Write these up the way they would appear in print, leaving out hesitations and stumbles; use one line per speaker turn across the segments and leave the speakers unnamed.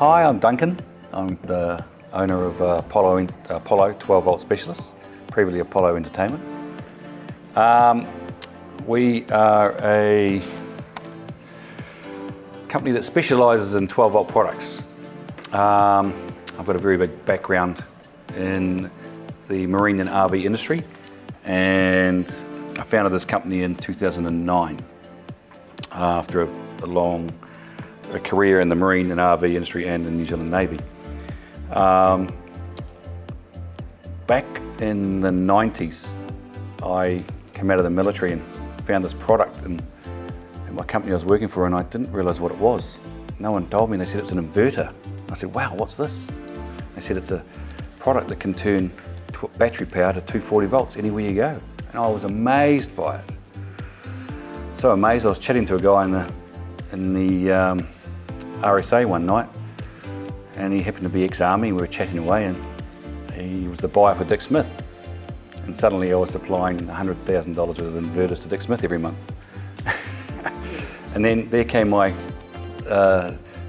Hi, I'm Duncan. I'm the owner of Apollo 12 Volt Specialists, previously Apollo Entertainment. We are a company that specialises in 12 volt products. I've got a very big background in the marine and RV industry, and I founded this company in 2009 after a long career in the marine and RV industry and the New Zealand Navy. Back in the 90s, I came out of the military and found this product in my company I was working for, and I didn't realise what it was. No one told me, and they said it's an inverter. I said, wow, what's this? They said it's a product that can turn battery power to 240 volts anywhere you go. And I was amazed by it. So amazed, I was chatting to a guy in the RSA one night, and he happened to be ex-army. We were chatting away, and he was the buyer for Dick Smith. And suddenly I was supplying $100,000 worth of inverters to Dick Smith every month. And then there came my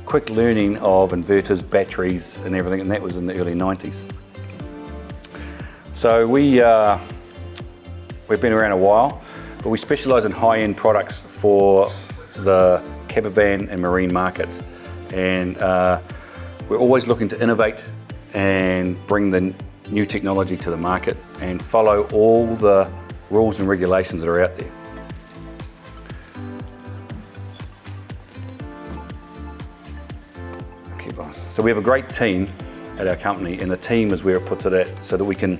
quick learning of inverters, batteries and everything, and that was in the early 90s. So we've been around a while, but we specialise in high-end products for the campervan and marine markets. And we're always looking to innovate and bring the new technology to the market and follow all the rules and regulations that are out there. Okay, boss. So we have a great team at our company, and the team is where it puts it at, so that we can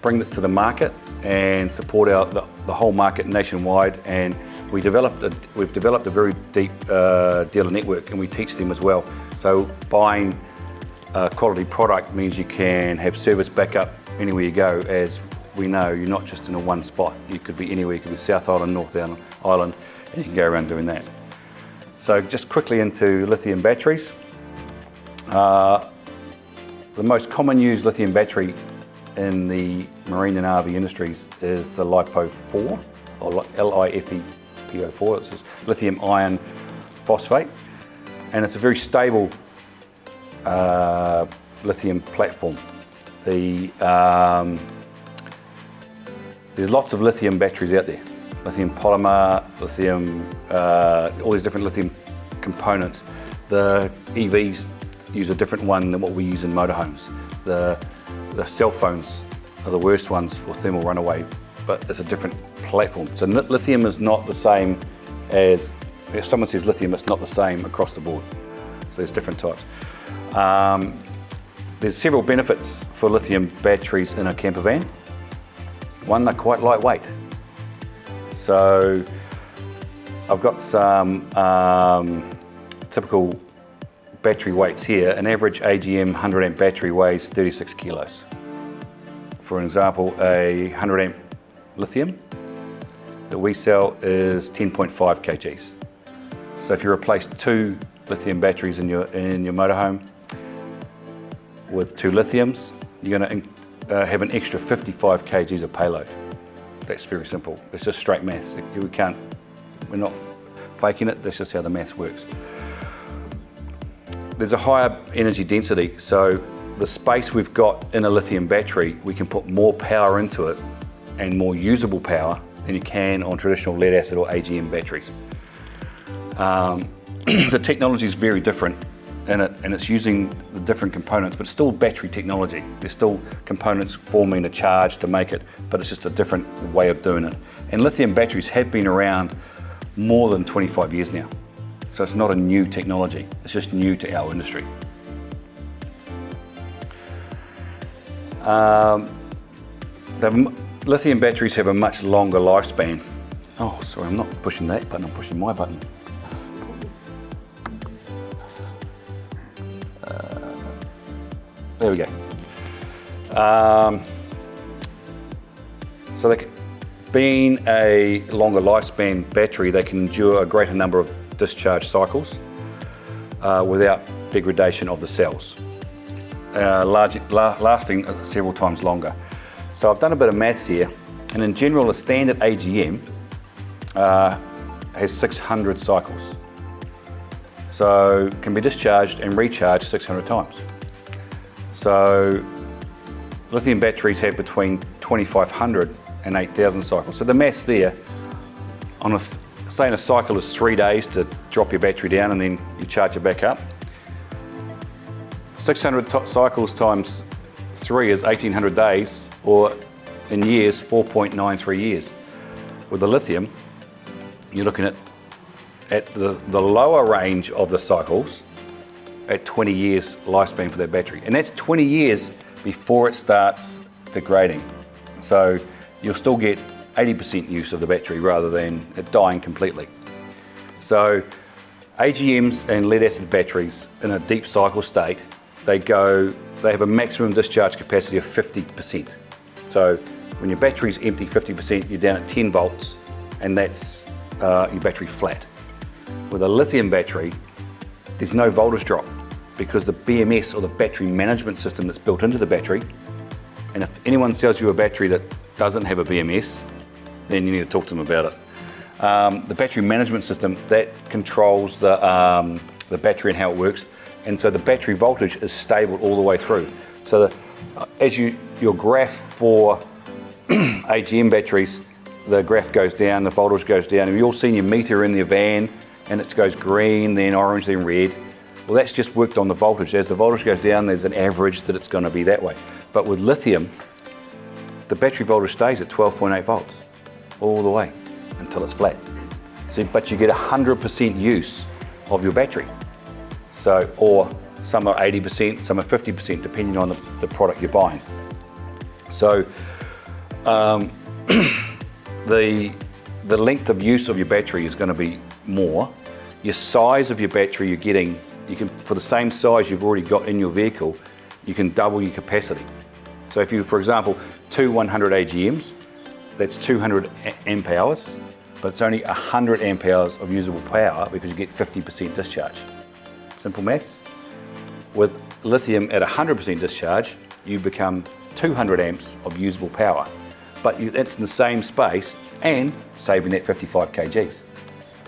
bring it to the market and support the whole market nationwide. And we've developed a very deep dealer network, and we teach them as well. So buying a quality product means you can have service backup anywhere you go. As we know, you're not just in a one spot. You could be anywhere. You could be South Island, North Island, and you can go around doing that. So just quickly into lithium batteries. The most common used lithium battery in the marine and RV industries is the LiPo4, or LiFePO4. It's just lithium iron phosphate, and it's a very stable lithium platform. There's lots of lithium batteries out there. Lithium polymer, lithium, all these different lithium components. The EVs use a different one than what we use in motorhomes. The cell phones are the worst ones for thermal runaway, but it's a different platform. So lithium is not the same as, if someone says lithium, it's not the same across the board. So there's different types. There's several benefits for lithium batteries in a camper van. One, they're quite lightweight. So I've got some typical battery weights here. An average AGM 100 amp battery weighs 36 kilos. For example, a 100 amp lithium that we sell is 10.5 kgs. So if you replace 2 lithium batteries in your motorhome with 2 lithiums, you're going to have an extra 55 kgs of payload. That's very simple. It's just straight maths. We're not faking it. That's just how the maths works. There's a higher energy density, so the space we've got in a lithium battery, we can put more power into it and more usable power than you can on traditional lead acid or AGM batteries. The technology is very different in it, and it's using the different components, but it's still battery technology. There's still components forming a charge to make it, but it's just a different way of doing it. And lithium batteries have been around more than 25 years now. So it's not a new technology, it's just new to our industry. Lithium batteries have a much longer lifespan. Oh, sorry, I'm not pushing that button, I'm pushing my button. There we go. So being a longer lifespan battery, they can endure a greater number of discharge cycles without degradation of the cells, lasting several times longer. So I've done a bit of maths here, and in general a standard AGM has 600 cycles. So it can be discharged and recharged 600 times. So lithium batteries have between 2,500 and 8,000 cycles. So the maths there, on saying a cycle is 3 days to drop your battery down and then you charge it back up. 600 cycles times 3 is 1,800 days, or in years, 4.93 years. With the lithium, you're looking at the lower range of the cycles at 20 years lifespan for that battery. And that's 20 years before it starts degrading. So you'll still get 80% use of the battery rather than it dying completely. So AGMs and lead acid batteries in a deep cycle state, they have a maximum discharge capacity of 50%. So when your battery's empty 50%, you're down at 10 volts, and that's your battery flat. With a lithium battery, there's no voltage drop because the BMS, or the battery management system that's built into the battery, and if anyone sells you a battery that doesn't have a BMS, then you need to talk to them about it. The battery management system, that controls the battery and how it works, and so the battery voltage is stable all the way through. So as your graph for AGM batteries, the graph goes down, the voltage goes down, and you've all seen your meter in your van, and it goes green, then orange, then red. Well, that's just worked on the voltage. As the voltage goes down, there's an average that it's going to be that way. But with lithium, the battery voltage stays at 12.8 volts all the way until it's flat. So, but you get 100% use of your battery. So, or some are 80%, some are 50%, depending on the product you're buying. So, the length of use of your battery is going to be more. Your size of your battery you're getting, you can, for the same size you've already got in your vehicle, you can double your capacity. So if you, for example, two 100 AGMs, that's 200 amp hours, but it's only 100 amp hours of usable power because you get 50% discharge. Simple maths. With lithium at 100% discharge, you become 200 amps of usable power, but that's in the same space and saving that 55 kgs.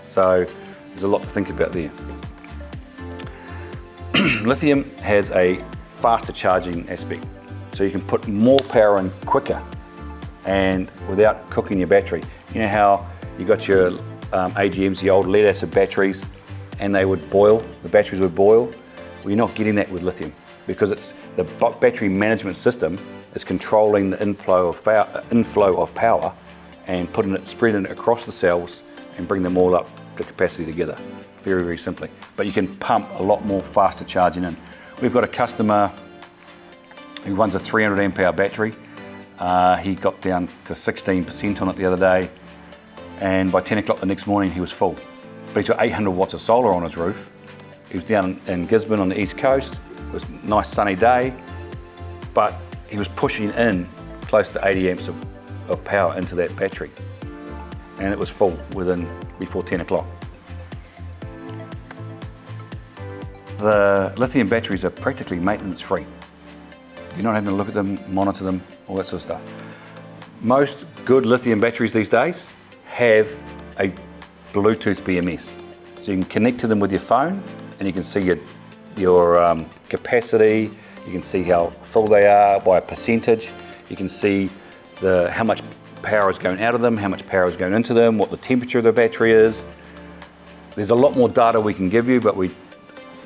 So there's a lot to think about there. Lithium has a faster charging aspect, so you can put more power in quicker and without cooking your battery. You know how you got your AGMs, the old lead acid batteries, and they would boil, the batteries would boil? Well, you're not getting that with lithium because it's the battery management system is controlling the inflow of power and spreading it across the cells and bring them all up to capacity together, very, very simply. But you can pump a lot more faster charging in. We've got a customer who runs a 300 amp hour battery. He got down to 16% on it the other day, and by 10 o'clock the next morning he was full. But he's got 800 watts of solar on his roof. He was down in Gisborne on the east coast. It was a nice sunny day, but he was pushing in close to 80 amps of power into that battery, and it was full before 10 o'clock. The lithium batteries are practically maintenance free. You're not having to look at them, monitor them, all that sort of stuff. Most good lithium batteries these days have a Bluetooth BMS. So you can connect to them with your phone and you can see your capacity, you can see how full they are by a percentage, you can see how much power is going out of them, how much power is going into them, what the temperature of the battery is. There's a lot more data we can give you, but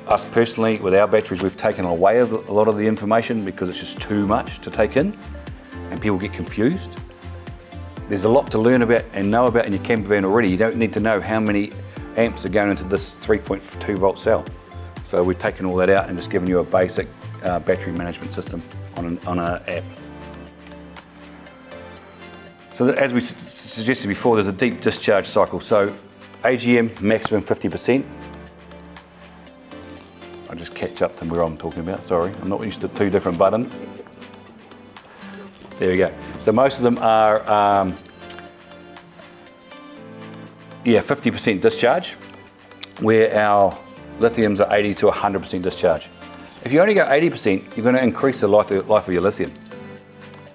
us personally, with our batteries, we've taken away a lot of the information because it's just too much to take in and people get confused. There's a lot to learn about and know about in your camper van already. You don't need to know how many amps are going into this 3.2 volt cell. So we've taken all that out and just given you a basic battery management system on an app. So as we suggested before, there's a deep discharge cycle. So AGM, maximum 50%. I'll just catch up to where I'm talking about, sorry. I'm not used to two different buttons. There we go. So most of them are, 50% discharge, where our lithiums are 80 to 100% discharge. If you only go 80%, you're going to increase the life of your lithium.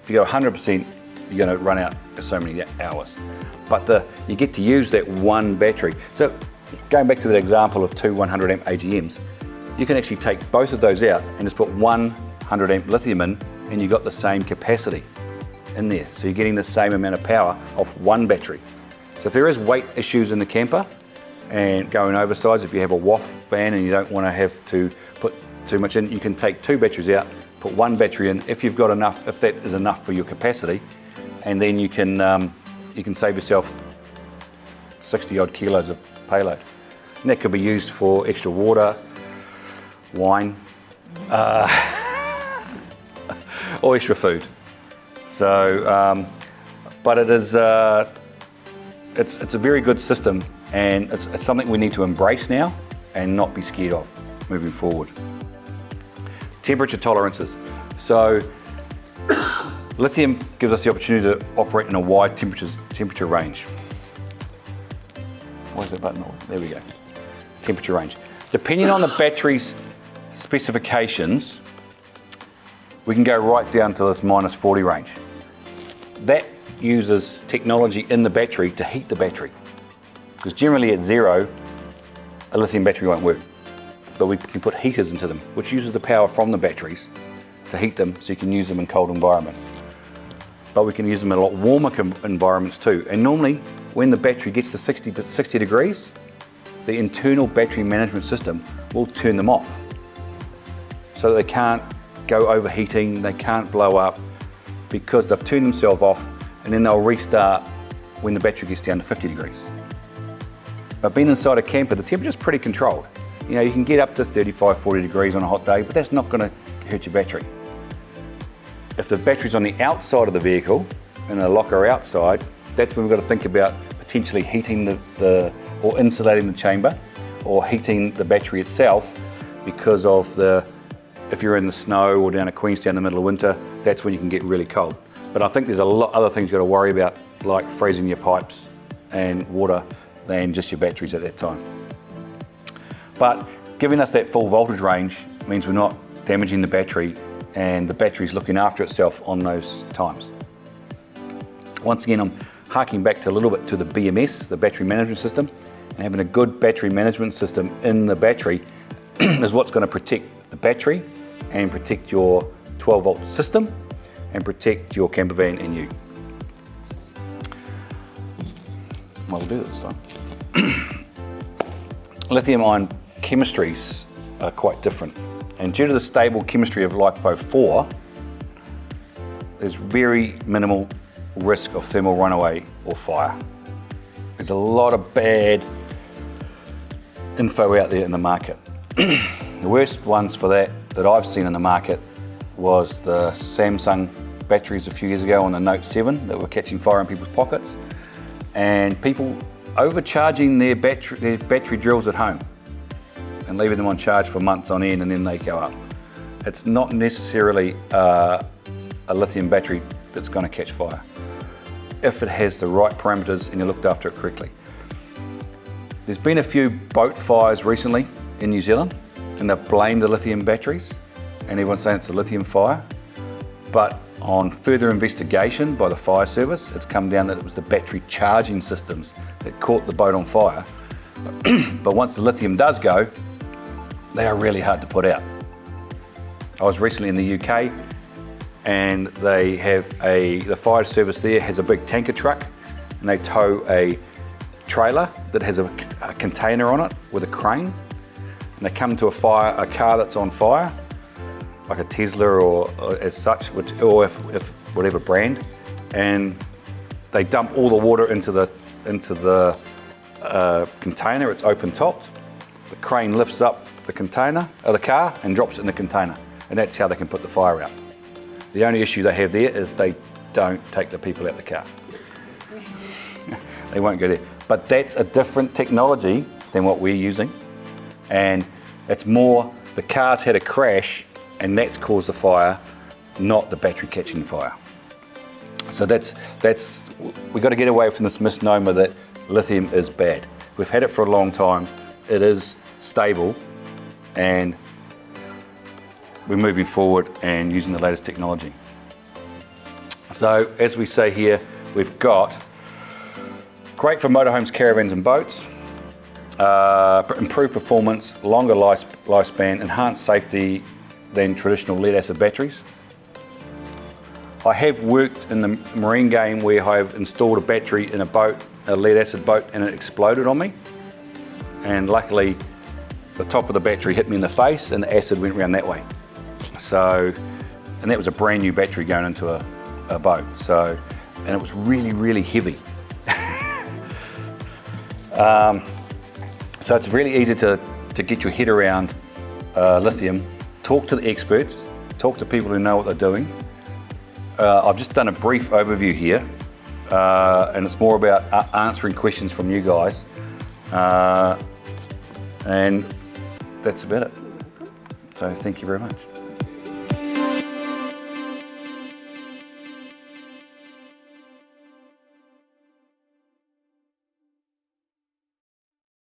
If you go 100%, you're going to run out for so many hours. But you get to use that one battery. So going back to that example of two 100 amp AGMs, you can actually take both of those out and just put one 100 amp lithium in, and you've got the same capacity in there. So you're getting the same amount of power off one battery. So if there is weight issues in the camper and going oversized, if you have a WAF van and you don't want to have to put too much in, you can take two batteries out, put one battery in if you've got enough, if that is enough for your capacity, and then you can save yourself 60 odd kilos of payload. And that could be used for extra water, wine, or extra food. So, but it is, it's a very good system, and it's something we need to embrace now and not be scared of moving forward. Temperature tolerances. So lithium gives us the opportunity to operate in a wide temperature range. Why is that button on? There we go. Temperature range. Depending on the battery's specifications, we can go right down to this -40 range. That uses technology in the battery to heat the battery. Because generally at zero, a lithium battery won't work. But we can put heaters into them, which uses the power from the batteries to heat them, so you can use them in cold environments. But we can use them in a lot warmer environments too. And normally, when the battery gets to 60 degrees, the internal battery management system will turn them off. So they can't go overheating, they can't blow up, because they've turned themselves off, and then they'll restart when the battery gets down to 50 degrees. But being inside a camper, the temperature's pretty controlled. You know, you can get up to 35, 40 degrees on a hot day, but that's not going to hurt your battery. If the battery's on the outside of the vehicle, in a locker outside, that's when we've got to think about potentially heating or insulating the chamber, or heating the battery itself, because of if you're in the snow or down at Queenstown in the middle of winter, that's when you can get really cold. But I think there's a lot other things you've got to worry about, like freezing your pipes and water, than just your batteries at that time. But giving us that full voltage range means we're not damaging the battery, and the battery's looking after itself on those times. Once again, I'm harking back a little bit to the BMS, the battery management system, and having a good battery management system in the battery is what's going to protect the battery and protect your 12-volt system and protect your camper van and you. Well, we'll do it this time. Lithium-ion chemistries are quite different, and due to the stable chemistry of LiPo4, there's very minimal risk of thermal runaway or fire. There's a lot of bad info out there in the market. The worst ones for that I've seen in the market was the Samsung batteries a few years ago on the Note 7 that were catching fire in people's pockets, and people overcharging their battery drills at home and leaving them on charge for months on end, and then they go up. It's not necessarily a lithium battery that's going to catch fire if it has the right parameters and you looked after it correctly. There's been a few boat fires recently in New Zealand, and they've blamed the lithium batteries, and everyone's saying it's a lithium fire. But on further investigation by the fire service, it's come down that it was the battery charging systems that caught the boat on fire. But once the lithium does go, they are really hard to put out. I was recently in the UK, and they have the fire service there has a big tanker truck, and they tow a trailer that has a container on it with a crane, and they come to a car that's on fire, like a Tesla or as such, or if whatever brand, and they dump all the water into the container. It's open topped. The crane lifts up the car and drops it in the container, and that's how they can put the fire out. The only issue they have there is they don't take the people out the car. They won't go there. But that's a different technology than what we're using, and it's more the car's had a crash and that's caused the fire, not the battery catching fire. So we've got to get away from this misnomer that lithium is bad. We've had it for a long time. It is stable, and we're moving forward and using the latest technology. So as we say here, we've got great for motorhomes, caravans and boats. improved performance, longer lifespan, enhanced safety than traditional lead acid batteries. I have worked in the marine game where I've installed a battery in a boat, a lead acid boat, and it exploded on me. And luckily, the top of the battery hit me in the face and the acid went around that way. So, and that was a brand new battery going into a boat. So, and it was really, really heavy. So it's really easy to get your head around lithium. Talk to the experts, talk to people who know what they're doing. I've just done a brief overview here, and it's more about answering questions from you guys. And that's about it. So thank you very much.